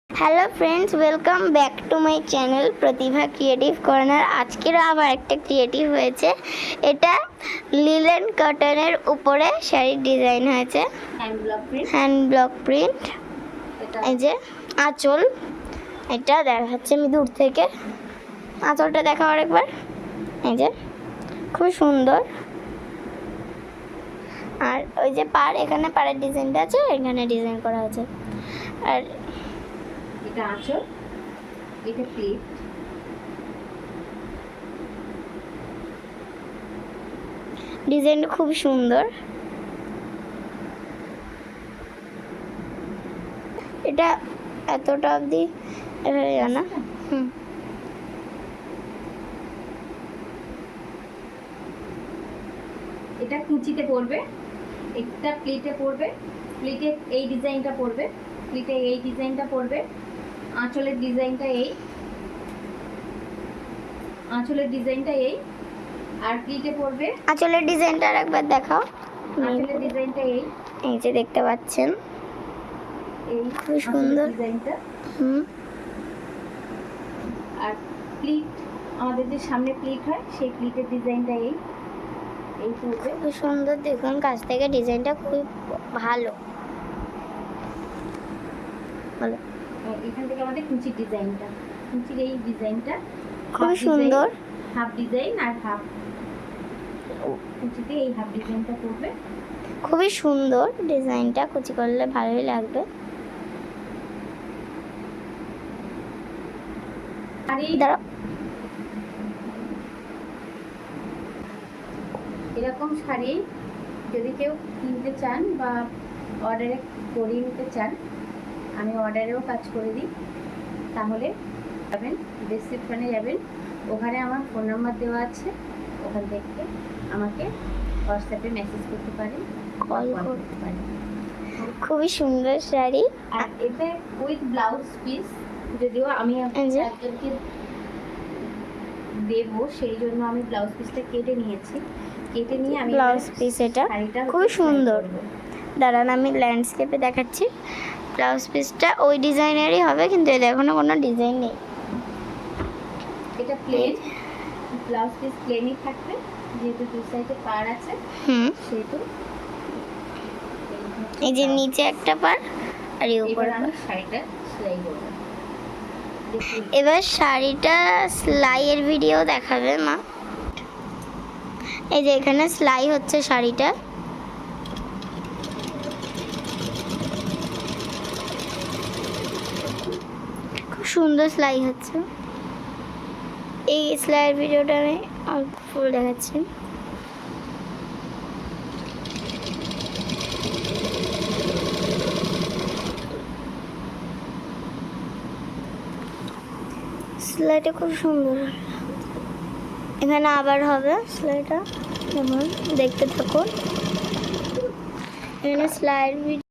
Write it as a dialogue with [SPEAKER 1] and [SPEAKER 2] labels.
[SPEAKER 1] Hello friends, welcome back to my channel Pratibha creative corner. আজকের আবার একটা creative হয়েছে। এটা লিলেন কটনের উপরে শাড়ির ডিজাইন হয়েছে, হ্যান্ড ব্লক প্রিন্ট। এই যে আঁচল, এটা দেখাচ্ছে আমি দূর থেকে। আঁচলটা দেখাও আরেকবার। এই যে খুব সুন্দর। আর ওই যে পাড়, এখানে পাড়ের ডিজাইনটা আছে, এখানে ডিজাইন করা আছে। আর
[SPEAKER 2] এটা আঁচল, এটা প্লেট।
[SPEAKER 1] ডিজাইনটা খুব সুন্দর। এটা এতটা অবধি জানা।
[SPEAKER 2] এটা কুচিতে পড়বে, এটা প্লেটে পড়বে। প্লেটে এই ডিজাইনটা পড়বে, প্লেটে এই ডিজাইনটা পড়বে। আঁচলের ডিজাইনটা এই, আঁচলের ডিজাইনটা এই। আর প্লেটে পড়বে
[SPEAKER 1] আঁচলের ডিজাইনটা আরেকবার দেখাও।
[SPEAKER 2] আঁচলের ডিজাইনটা এই,
[SPEAKER 1] এই যে দেখতে পাচ্ছেন,
[SPEAKER 2] এই
[SPEAKER 1] খুব সুন্দর
[SPEAKER 2] ডিজাইনটা।
[SPEAKER 1] হুম।
[SPEAKER 2] আর প্লিট, আমাদের যে সামনে প্লিট হয় সেই প্লিটের ডিজাইনটা এই, এই পড়বে।
[SPEAKER 1] খুব সুন্দর, দেখুন কাছ থেকে ডিজাইনটা খুব ভালো। ভালো,
[SPEAKER 2] এখান থেকে আমাদের কুচির ডিজাইনটা, কুচির এই ডিজাইনটা
[SPEAKER 1] খুব সুন্দর।
[SPEAKER 2] হাফ ডিজাইন আর হাফ কুচিতে এই হাফ ডিজাইনটা পড়বে।
[SPEAKER 1] খুবই সুন্দর ডিজাইনটা, কুচি করলে ভালোই লাগবে।
[SPEAKER 2] আর এই
[SPEAKER 1] দাঁড়াও,
[SPEAKER 2] এরকম শাড়ি যদি কেউ কিনতে চান বা অর্ডারে করিয়ে নিতে চান, আমি অর্ডারেও কাজ করে দিই, তাহলে যাবেন ডেসক্রিপশনে যাবেন, ওখানে আমার ফোন নাম্বার দেওয়া আছে। ওখান থেকে আমাকে হোয়াটসঅ্যাপে মেসেজ করতে পারেন,
[SPEAKER 1] কল
[SPEAKER 2] করতে পারেন।
[SPEAKER 1] খুবই সুন্দর শাড়ি।
[SPEAKER 2] আর এতে উইথ ব্লাউজ পিস, যদিও আমি একজনকে দেবো সেই জন্য আমি ব্লাউজ পিসটা কেটে নিয়েছি। কেটে নিয়ে আমি
[SPEAKER 1] ব্লাউজ পিস, এটা খুব সুন্দর। দাঁড়ান আমি ল্যান্ডস্কেপে দেখাচ্ছি। ব্লাউজ পিসটা ওই ডিজাইনেরই হবে, কিন্তু এর এখনো কোনো ডিজাইন নেই।
[SPEAKER 2] এটা প্লেন ব্লাউজ পিস, প্লেনই থাকবে, যেহেতু দু সাইডে পাড় আছে সেহেতু।
[SPEAKER 1] এই যে নিচে একটা পাড় আর এই উপরে।
[SPEAKER 2] আমি শাড়িটা সেলাই করব।
[SPEAKER 1] এবার শাড়িটা সেলাইয়ের ভিডিও দেখাবে মা। এই যে এখানে সেলাই হচ্ছে শাড়িটা। খুব সুন্দর সেলাই হচ্ছে। এই সেলাইয়ের ভিডিওটা আমি অল্প ফুল দেখাচ্ছি। সেলাইটা খুব সুন্দর। এখানে আবার হবে সেলাইটা, যেমন দেখতে থাকুন। এখানে সেলাইয়ের ভিডিও